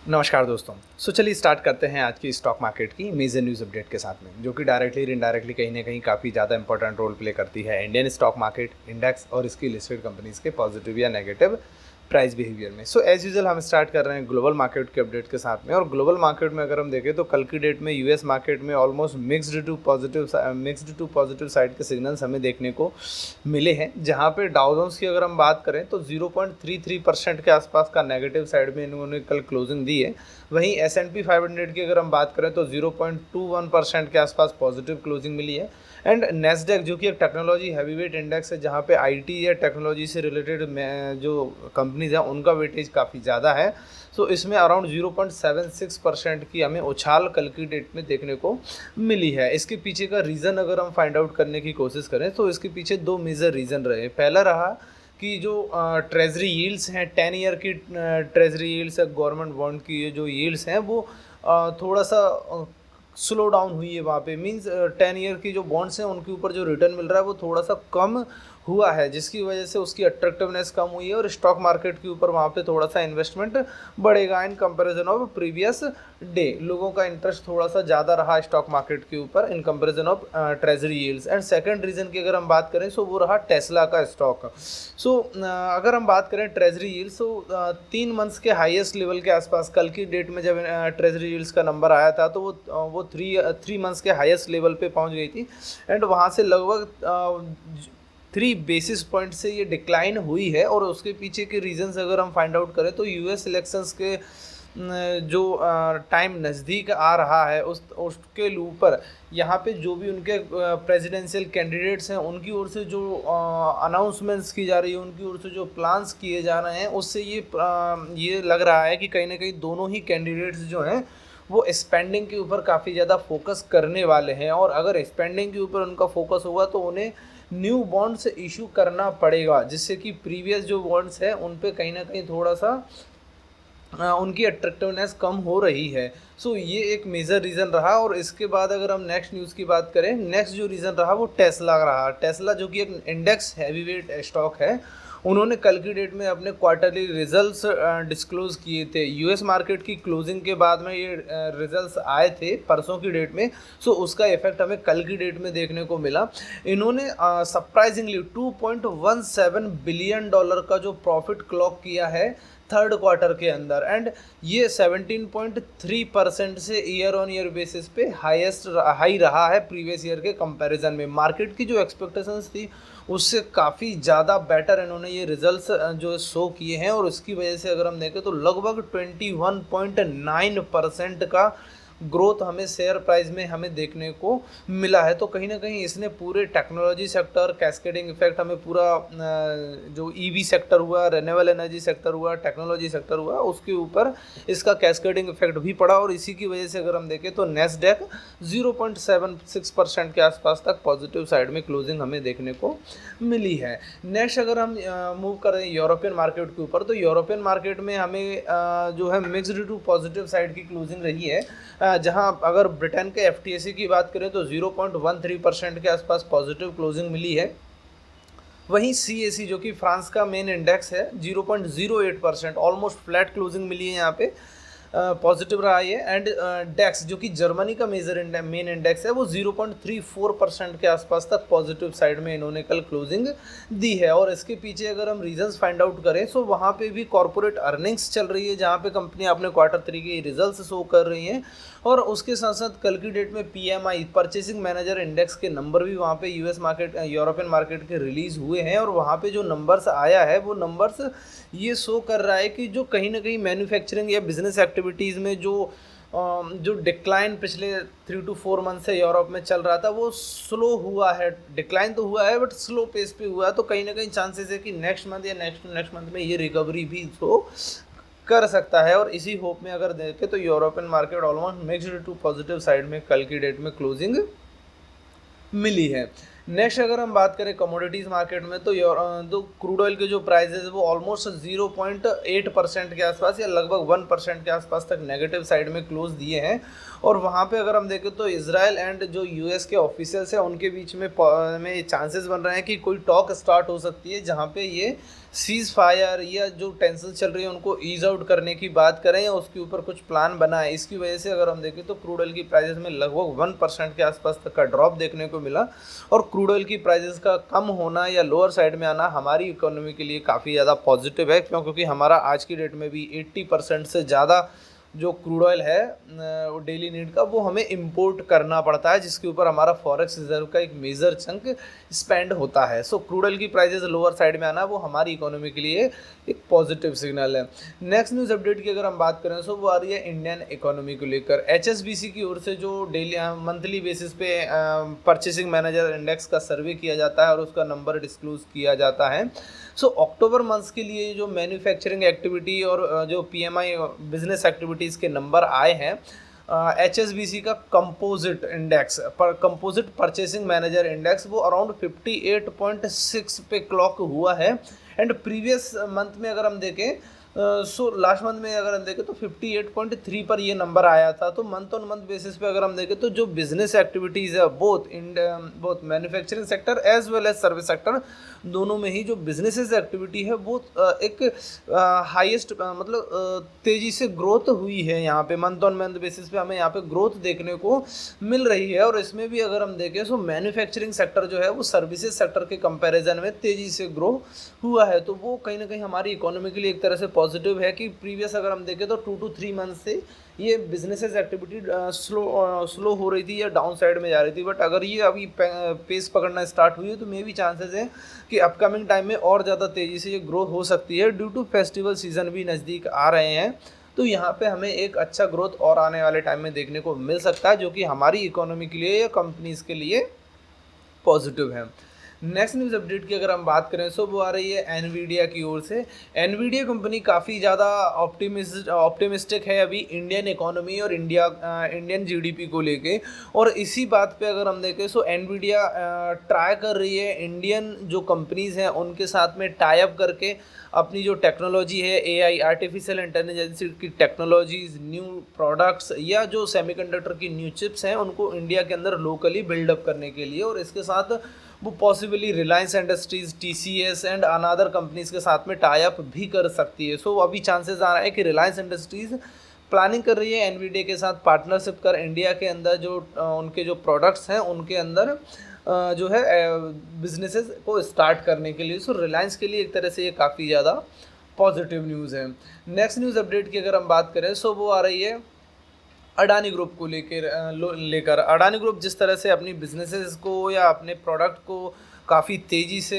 नमस्कार दोस्तों। चलिए स्टार्ट करते हैं आज की स्टॉक मार्केट की मेजर न्यूज़ अपडेट के साथ में, जो कि डायरेक्टली और इनडायरेक्टली कहीं ना कहीं काफ़ी ज़्यादा इंपॉर्टेंट रोल प्ले करती है इंडियन स्टॉक मार्केट इंडेक्स और इसकी लिस्टेड कंपनीज के पॉजिटिव या नेगेटिव प्राइस बिहेवियर में। एज यूजुअल हम स्टार्ट कर रहे हैं ग्लोबल मार्केट के अपडेट के साथ में। और ग्लोबल मार्केट में अगर हम देखें तो कल की डेट में यूएस मार्केट में almost mixed to positive side के सिग्नल्स हमें देखने को मिले हैं, जहां पे डाउ जोन्स की अगर हम बात करें तो 0.33% के आसपास का नेगेटिव साइड में इन्होंने कल क्लोजिंग दी है। वहीं S&P 500 की अगर हम बात करें तो 0.21% के आसपास पॉजिटिव क्लोजिंग मिली है। एंड नेस्डेक जो कि एक टेक्नोलॉजी हैवीवेट इंडेक्स है, जहां पे आईटी या टेक्नोलॉजी से रिलेटेड जो कंपनीज हैं उनका वेटेज काफ़ी ज़्यादा है। इसमें अराउंड 0.76% की हमें उछाल कल की डेट में देखने को मिली है। इसके पीछे का रीज़न अगर हम फाइंड आउट करने की कोशिश करें तो इसके पीछे दो मेजर रीज़न रहे। पहला रहा कि जो ट्रेजरी यील्ड्स हैं, 10 ईयर की ट्रेजरी यील्ड्स है, गवर्नमेंट बॉन्ड की जो यील्ड्स हैं वो थोड़ा सा स्लो डाउन हुई है वहाँ पे। मींस 10 ईयर की जो बॉन्ड्स हैं उनके ऊपर जो रिटर्न मिल रहा है वो थोड़ा सा कम हुआ है, जिसकी वजह से उसकी अट्रैक्टिवनेस कम हुई है और स्टॉक मार्केट के ऊपर वहाँ पे थोड़ा सा इन्वेस्टमेंट बढ़ेगा in comparison of previous day. लोगों का इंटरेस्ट थोड़ा सा ज़्यादा रहा स्टॉक मार्केट के ऊपर in comparison of treasury yields. And second reason की अगर हम बात करें वो रहा टेस्ला का स्टॉक। अगर हम बात करें ट्रेजरी यील्ड्स 3 मंथ्स के हाईएस्ट लेवल के आसपास कल की डेट में जब ट्रेजरी यील्ड्स का नंबर आया था तो वो 3 मंथ्स के हाईएस्ट लेवल पे पहुंच गई थी। एंड वहाँ से लगभग 3 बेसिस पॉइंट से ये डिक्लाइन हुई है। और उसके पीछे के रीजंस अगर हम फाइंड आउट करें तो यूएस इलेक्शंस के जो टाइम नज़दीक आ रहा है उसके ऊपर यहाँ पे जो भी उनके प्रेसिडेंशियल कैंडिडेट्स हैं उनकी ओर से जो अनाउंसमेंट्स की जा रही है, उनकी ओर से जो प्लान्स किए जा रहे हैं, उससे ये लग रहा है कि कहीं ना कहीं दोनों ही कैंडिडेट्स जो हैं वो स्पेंडिंग के ऊपर काफ़ी ज़्यादा फोकस करने वाले हैं। और अगर स्पेंडिंग के ऊपर उनका फोकस होगा तो उन्हें न्यू बॉन्ड्स इशू करना पड़ेगा, जिससे कि प्रीवियस जो बॉन्ड्स हैं उन पे कहीं ना कहीं थोड़ा सा उनकी अट्रैक्टिवनेस कम हो रही है। ये एक मेजर रीज़न रहा। और इसके बाद अगर हम नेक्स्ट न्यूज़ की बात करें, नेक्स्ट जो रीज़न रहा वो टेस्ला रहा। टेस्ला जो कि एक इंडेक्स हैवीवेट स्टॉक है, उन्होंने कल की डेट में अपने क्वार्टरली रिजल्ट्स डिस्क्लोज किए थे। यूएस मार्केट की क्लोजिंग के बाद में ये रिजल्ट्स आए थे परसों की डेट में। उसका इफेक्ट हमें कल की डेट में देखने को मिला। इन्होंने सरप्राइजिंगली $2.17 बिलियन का जो प्रॉफिट क्लॉक किया है थर्ड क्वार्टर के अंदर। एंड ये 17.3% से ईयर ऑन ईयर बेसिस पे हाई रहा है प्रीवियस ईयर के कंपैरिजन में। मार्केट की जो एक्सपेक्टेशंस थी उससे काफ़ी ज़्यादा बेटर इन्होंने ये रिजल्ट्स जो शो किए हैं। और इसकी वजह से अगर हम देखें तो लगभग 21.9% का ग्रोथ हमें शेयर प्राइस में हमें देखने को मिला है। तो कहीं ना कहीं इसने पूरे टेक्नोलॉजी सेक्टर, कैस्केडिंग इफेक्ट हमें पूरा जो ईवी सेक्टर हुआ, रिन्यूएबल एनर्जी सेक्टर हुआ, टेक्नोलॉजी सेक्टर हुआ, उसके ऊपर इसका कैस्केडिंग इफेक्ट भी पड़ा। और इसी की वजह से अगर हम देखें तो नेस्डेक 0.76% के आसपास तक पॉजिटिव साइड में क्लोजिंग हमें देखने को मिली है। नेक्स्ट अगर हम मूव करें यूरोपियन मार्केट के ऊपर, तो यूरोपियन मार्केट में हमें जो है मिक्स्ड टू पॉजिटिव साइड की क्लोजिंग रही है। जहां अगर ब्रिटेन के एफटीएसी की बात करें तो 0.13% के आसपास पॉजिटिव क्लोजिंग मिली है। वहीं सीएसी जो कि फ्रांस का मेन इंडेक्स है 0.08%, ऑलमोस्ट फ्लैट क्लोजिंग मिली है यहाँ पे, पॉजिटिव रहा है। एंड डेक्स जो कि जर्मनी का मेन इंडेक्स है वो 0.34% के आसपास तक पॉजिटिव साइड में इन्होंने कल क्लोजिंग दी है। और इसके पीछे अगर हम रीजंस फाइंड आउट करें वहाँ पे भी कॉर्पोरेट अर्निंग्स चल रही है, जहाँ पे कंपनियाँ अपने Q3 के रिजल्ट्स शो कर रही हैं। और उसके साथ साथ कल की डेट में PMI परचेसिंग मैनेजर इंडेक्स के नंबर भी वहाँ पे यूएस मार्केट, यूरोपियन मार्केट के रिलीज़ हुए हैं। और वहाँ पे जो नंबर्स आया है वो नंबर्स ये शो कर रहा है कि जो कहीं ना कहीं मैन्युफैक्चरिंग या बिजनेस एक्टिविटीज़ में जो डिक्लाइन पिछले 3 to 4 मंथ से यूरोप में चल रहा था वो स्लो हुआ है। डिक्लाइन तो हुआ है बट स्लो पेस पे हुआ है। तो कहीं ना कहीं चांसेस है कि नेक्स्ट मंथ या नेक्स्ट मंथ में ये रिकवरी भी शो कर सकता है। और इसी होप में अगर देखें तो European market almost mixed to positive side में कल की डेट में क्लोजिंग मिली है। नेक्स्ट अगर हम बात करें कमोडिटीज़ मार्केट में तो तो क्रूड ऑयल के जो प्राइसेस है वो ऑलमोस्ट 0.8% के आसपास या लगभग 1% के आसपास तक नेगेटिव साइड में क्लोज दिए हैं। और वहाँ पे अगर हम देखें तो इजराइल एंड जो यूएस के ऑफिशियल्स हैं उनके बीच में चांसेस बन रहे हैं कि कोई टॉक स्टार्ट हो सकती है जहाँ पे ये सीज़ फायर या जो टेंशन चल रही है उनको ईज आउट करने की बात करें या उसके ऊपर कुछ प्लान बनाए। इसकी वजह से अगर हम देखें तो क्रूड ऑयल की प्राइसेस में लगभग 1% के आसपास तक का ड्रॉप देखने को मिला। और क्रूड ऑयल की प्राइसेस का कम होना या लोअर साइड में आना हमारी इकोनॉमी के लिए काफ़ी ज़्यादा पॉजिटिव है, क्योंकि हमारा आज की डेट में भी 80% से ज़्यादा जो क्रूड ऑयल है डेली नीड का वो हमें इंपोर्ट करना पड़ता है, जिसके ऊपर हमारा फॉरेक्स रिजर्व का एक मेजर चंक स्पेंड होता है। सो क्रूड ऑयल की प्राइसेस लोअर साइड में आना वो हमारी इकोनॉमी के लिए एक पॉजिटिव सिग्नल है। नेक्स्ट न्यूज़ अपडेट की अगर हम बात करें तो वो आ रही है इंडियन इकोनॉमी को लेकर। एचएसबीसी की ओर से जो डेली मंथली बेसिस पे परचेसिंग मैनेजर इंडेक्स का सर्वे किया जाता है और उसका नंबर डिस्क्लोज किया जाता है। सो अक्टूबर मंथ्स के लिए जो मैन्युफैक्चरिंग एक्टिविटी और जो पीएमआई बिजनेस एक्टिविटीज़ के नंबर आए हैं, एचएसबीसी का कंपोजिट इंडेक्स पर कंपोजिट परचेसिंग मैनेजर इंडेक्स वो अराउंड 58.6 पे क्लॉक हुआ है। एंड प्रीवियस मंथ में अगर हम देखें सो लास्ट मंथ में अगर हम देखें तो 58.3 पर ये नंबर आया था। तो मंथ ऑन मंथ बेसिस पे अगर हम देखें तो जो बिजनेस एक्टिविटीज़ है both manufacturing sector as well as service sector दोनों में ही जो बिजनेसेस एक्टिविटी है वो एक हाईएस्ट मतलब तेज़ी से ग्रोथ हुई है। यहाँ पे मंथ ऑन मंथ बेसिस पे हमें यहाँ पे ग्रोथ देखने को मिल रही है। और इसमें भी अगर हम देखें तो मैन्युफैक्चरिंग सेक्टर जो है वो सर्विसेज सेक्टर के कंपैरिजन में तेज़ी से ग्रो हुआ है। तो वो कहीं ना कहीं हमारी इकोनॉमी के लिए एक तरह से पॉजिटिव है कि प्रीवियस अगर हम देखें तो 2 to 3 मंथ से ये बिजनेसेस एक्टिविटी स्लो हो रही थी या डाउन साइड में जा रही थी। बट अगर ये अभी पेस पकड़ना स्टार्ट हुई है तो मे भी चांसेस है कि अपकमिंग टाइम में और ज़्यादा तेज़ी से ये ग्रो हो सकती है ड्यू टू फेस्टिवल सीजन भी नज़दीक आ रहे हैं। तो यहाँ पे हमें एक अच्छा ग्रोथ और आने वाले टाइम में देखने को मिल सकता है जो कि हमारी इकोनॉमी के लिए या कंपनीज़ के लिए पॉजिटिव है। नेक्स्ट न्यूज़ अपडेट की अगर हम बात करें तो वो आ रही है एनवीडिया की ओर से। एनवीडिया कंपनी काफ़ी ज़्यादा ऑप्टिमिस्टिक है अभी इंडियन इकोनॉमी और इंडियन जीडीपी को लेके। और इसी बात पे अगर हम देखें तो एनवीडिया ट्राई कर रही है इंडियन जो कंपनीज़ हैं उनके साथ में टाई अप करके अपनी जो टेक्नोलॉजी है एआई आर्टिफिशियल इंटेलिजेंस की टेक्नोलॉजीज़, न्यू प्रोडक्ट्स या जो सेमीकंडक्टर की न्यू चिप्स हैं उनको इंडिया के अंदर लोकली बिल्डअप करने के लिए। और इसके साथ वो possibly Reliance industries, TCS and another companies के साथ में टाई अप भी कर सकती है। सो अभी चांसेस आ रहा है कि रिलायंस इंडस्ट्रीज़ प्लानिंग कर रही है एनवीडिया के साथ पार्टनरशिप कर इंडिया के अंदर जो उनके जो प्रोडक्ट्स हैं उनके अंदर जो है बिजनेसेस को स्टार्ट करने के लिए। सो रिलायंस के लिए एक तरह से ये काफ़ी ज़्यादा पॉजिटिव न्यूज़ है। नेक्स्ट न्यूज़ अपडेट की अगर हम बात करें सो वो आ रही है अडानी ग्रुप को लेकर। अडानी ग्रुप जिस तरह से अपनी बिजनेसेस को या अपने प्रोडक्ट को काफ़ी तेज़ी से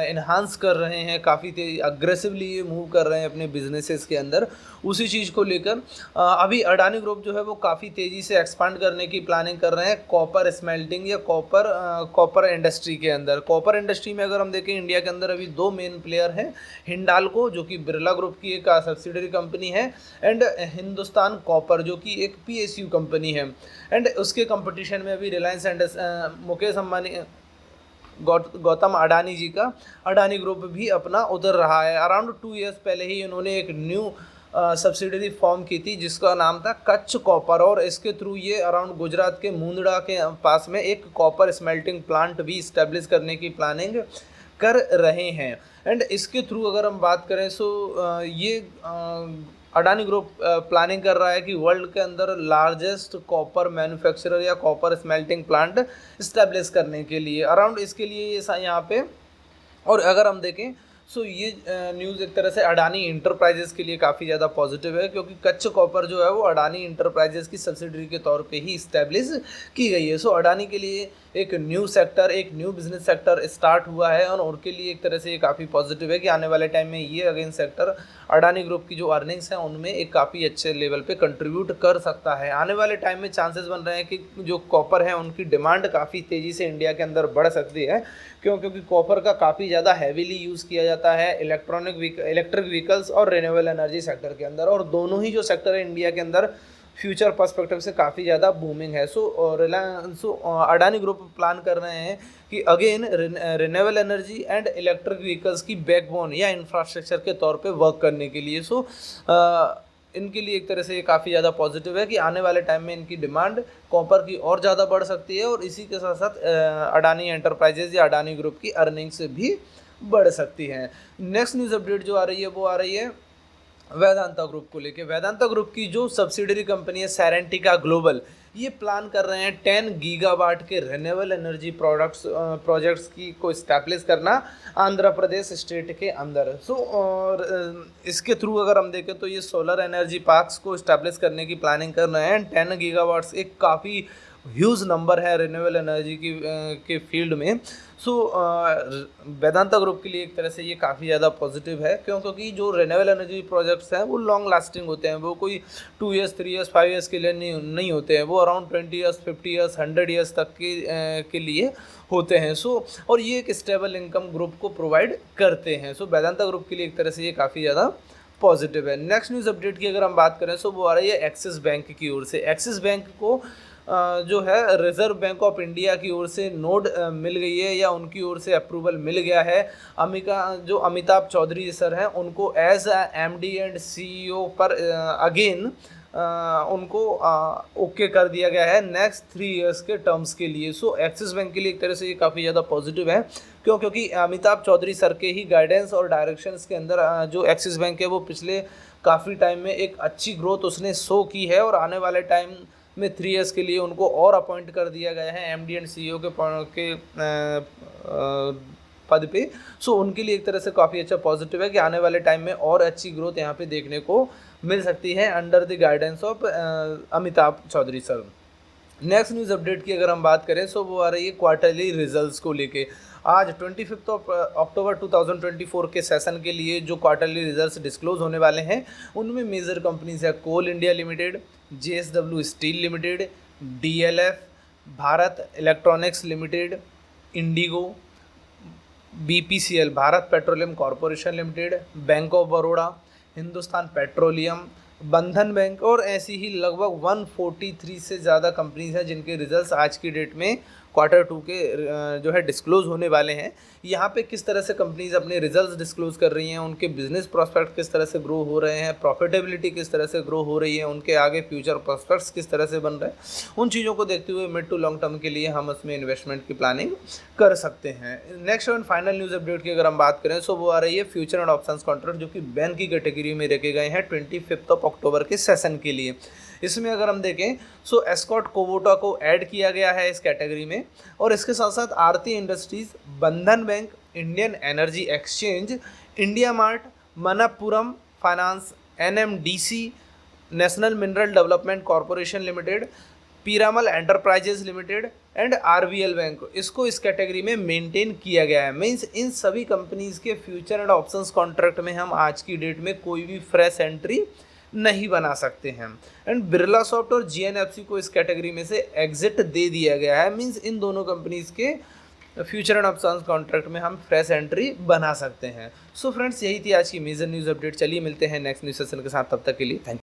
इन्हांस कर रहे हैं, काफ़ी अग्रेसिवली ये मूव कर रहे हैं अपने बिजनेसेस के अंदर, उसी चीज़ को लेकर अभी अडानी ग्रुप जो है वो काफ़ी तेज़ी से एक्सपांड करने की प्लानिंग कर रहे हैं कॉपर स्मेल्टिंग या कॉपर इंडस्ट्री के अंदर। कॉपर इंडस्ट्री में अगर हम देखें इंडिया के अंदर अभी 2 मेन प्लेयर हैं, हिंडाल्को जो कि बिरला ग्रुप की एक सब्सिडरी कंपनी है एंड हिंदुस्तान कॉपर जो कि एक पीएसयू कंपनी है। एंड उसके कंपटीशन में अभी रिलायंस मुकेश अंबानी गौतम अडानी जी का अडानी ग्रुप भी अपना उतर रहा है। अराउंड 2 इयर्स पहले ही इन्होंने एक न्यू सब्सिडरी फॉर्म की थी जिसका नाम था कच्छ कॉपर। और इसके थ्रू ये अराउंड गुजरात के मुंदड़ा के पास में एक कॉपर स्मेल्टिंग प्लांट भी इस्टेब्लिश करने की प्लानिंग कर रहे हैं। एंड इसके थ्रू अगर हम बात करें सो ये अडानी ग्रुप प्लानिंग कर रहा है कि वर्ल्ड के अंदर लार्जेस्ट कॉपर मैन्युफैक्चरर या कॉपर स्मेल्टिंग प्लांट इस्टेब्लिश करने के लिए अराउंड इसके लिए ये यहाँ पे। और अगर हम देखें सो ये न्यूज़ एक तरह से अडानी इंटरप्राइजेज़ के लिए काफ़ी ज़्यादा पॉजिटिव है क्योंकि कच्छ कॉपर जो है वो अडानी इंटरप्राइजेज़ की सब्सिडरी के तौर पे ही इस्टेब्लिश की गई है। सो अडानी के लिए एक न्यू सेक्टर, एक न्यू बिजनेस सेक्टर स्टार्ट हुआ है और उनके लिए एक तरह से ये काफ़ी पॉजिटिव है कि आने वाले टाइम में ये अगेन सेक्टर अडानी ग्रुप की जो अर्निंग्स हैं उनमें एक काफ़ी अच्छे लेवल पे कंट्रीब्यूट कर सकता है। आने वाले टाइम में चांसेस बन रहे हैं कि जो कॉपर है उनकी डिमांड काफ़ी तेज़ी से इंडिया के अंदर बढ़ सकती है क्योंकि कॉपर का काफ़ी ज़्यादा हैवीली यूज़ किया जाता है इलेक्ट्रिक व्हीकल्स और रिन्यूएबल एनर्जी सेक्टर के अंदर। और दोनों ही जो सेक्टर है इंडिया के अंदर फ्यूचर पर्सपेक्टिव से काफ़ी ज़्यादा बूमिंग है। सो रिलायंस अडानी ग्रुप प्लान कर रहे हैं कि again renewable energy and electric vehicles की बैकबोन या इंफ्रास्ट्रक्चर के तौर पे वर्क करने के लिए। सो इनके लिए एक तरह से ये काफ़ी ज़्यादा पॉजिटिव है कि आने वाले टाइम में इनकी डिमांड कॉपर की और ज़्यादा बढ़ सकती है और इसी के साथ साथ अडानी एंटरप्राइजेज या अडानी ग्रुप की अर्निंग्स भी बढ़ सकती हैं। नेक्स्ट न्यूज़ अपडेट जो आ रही है वो आ रही है वेदांता ग्रुप को लेके। वेदांता ग्रुप की जो सब्सिडरी कंपनी है सेरेंटिका ग्लोबल, ये प्लान कर रहे हैं 10 गीगावाट के रिन्यूएबल एनर्जी प्रोजेक्ट्स की को इस्टेब्लिश करना आंध्र प्रदेश स्टेट के अंदर। सो और इसके थ्रू अगर हम देखें तो ये सोलर एनर्जी पार्क्स को इस्टेब्लिश करने की प्लानिंग कर रहे हैं। 10 गीगावाट्स एक काफ़ी ह्यूज नंबर है रिन्यूएबल एनर्जी की के फील्ड में। सो वेदांता ग्रुप के लिए एक तरह से ये काफ़ी ज़्यादा पॉजिटिव है, क्योंकि जो रिन्यूएबल एनर्जी प्रोजेक्ट्स हैं वो लॉन्ग लास्टिंग होते हैं, वो कोई 2 ईयर्स 3 ईयर्स 5 ईयर्स के लिए नहीं होते हैं, वो अराउंड 20 ईयर्स 50 ईयर्स 100 ईयर्स तक के लिए होते हैं। सो और ये एक स्टेबल इनकम ग्रुप को प्रोवाइड करते हैं। सो वेदांता ग्रुप के लिए एक तरह से ये काफ़ी ज़्यादा पॉजिटिव है। नेक्स्ट न्यूज़ अपडेट की अगर हम बात करें सो वो आ रही है एक्सिस बैंक की ओर से। एक्सिस बैंक को जो है रिजर्व बैंक ऑफ इंडिया की ओर से नोड मिल गई है या उनकी ओर से अप्रूवल मिल गया है। अमिताभ चौधरी सर हैं उनको एज MD एंड CEO पर अगेन उनको ओके कर दिया गया है नेक्स्ट 3 इयर्स के टर्म्स के लिए। सो एक्सिस बैंक के लिए एक तरह से ये काफ़ी ज़्यादा पॉजिटिव है, क्योंकि अमिताभ चौधरी सर के ही गाइडेंस और डायरेक्शंस के अंदर जो एक्सिस बैंक है वो पिछले काफ़ी टाइम में एक अच्छी ग्रोथ उसने शो की है और आने वाले टाइम में 3 इयर्स के लिए उनको और अपॉइंट कर दिया गया है MD एंड CEO के पद पे। सो उनके लिए एक तरह से काफ़ी अच्छा पॉजिटिव है कि आने वाले टाइम में और अच्छी ग्रोथ यहाँ पे देखने को मिल सकती है under the guidance of Amitabh Chaudhary sir. Next news update की अगर हम बात करें सो वो आ रही है क्वार्टरली रिजल्ट्स को लेके। आज 25 अक्टूबर 2024 के सेशन के लिए जो क्वार्टरली रिजल्ट्स डिस्क्लोज होने वाले हैं उनमें मेजर कंपनीज है Coal India Limited, JSW Steel Limited, DLF, Bharat Electronics Limited, IndiGo, BPCL Bharat Petroleum Corporation Limited, Bank of Baroda, Hindustan Petroleum, Bandhan Bank और ऐसी ही लगभग 143 से ज़्यादा कंपनीज हैं जिनके रिजल्ट्स आज की डेट में Q2 के जो है डिस्क्लोज होने वाले हैं। यहाँ पे किस तरह से कंपनीज अपने रिजल्ट्स डिस्क्लोज कर रही हैं, उनके बिजनेस प्रॉस्पेक्ट किस तरह से ग्रो हो रहे हैं, प्रॉफिटेबिलिटी किस तरह से ग्रो हो रही है, उनके आगे फ्यूचर प्रॉस्पेक्ट्स किस तरह से बन रहे हैं, उन चीज़ों को देखते हुए मिड टू लॉन्ग टर्म के लिए हम उसमें इन्वेस्टमेंट की प्लानिंग कर सकते हैं। Next and final news update की अगर हम बात करें सो वो आ रही है फ्यूचर एंड ऑप्शंस कॉन्ट्रैक्ट, जो कि बैन की कैटेगरी में रखे गए हैं 25 अक्टूबर के सेशन के लिए। इसमें अगर हम देखें सो एस्कॉर्ट कोवोटा को ऐड किया गया है इस कैटेगरी में और इसके साथ साथ आरती इंडस्ट्रीज, बंधन bank, Indian energy exchange, India mart, Manappuram finance, NMDC, national mineral development corporation limited, Piramal enterprises limited and RBL bank, इसको इस कैटेगरी में मेंटेन किया गया है। मींस इन सभी कंपनीज के फ्यूचर एंड ऑप्शंस कॉन्ट्रैक्ट में हम आज की डेट में कोई भी फ्रेश एंट्री नहीं बना सकते हैं। एंड बिरला सॉफ्ट और GNFC को इस कैटेगरी में से एग्जिट दे दिया गया है। मींस इन दोनों कंपनीज के फ्यूचर एंड ऑप्शंस कॉन्ट्रैक्ट में हम फ्रेश एंट्री बना सकते हैं। सो फ्रेंड्स, यही थी आज की मेजर न्यूज़ अपडेट। चलिए मिलते हैं नेक्स्ट न्यूज़ सेशन के साथ, तब तक के लिए थैंक यू।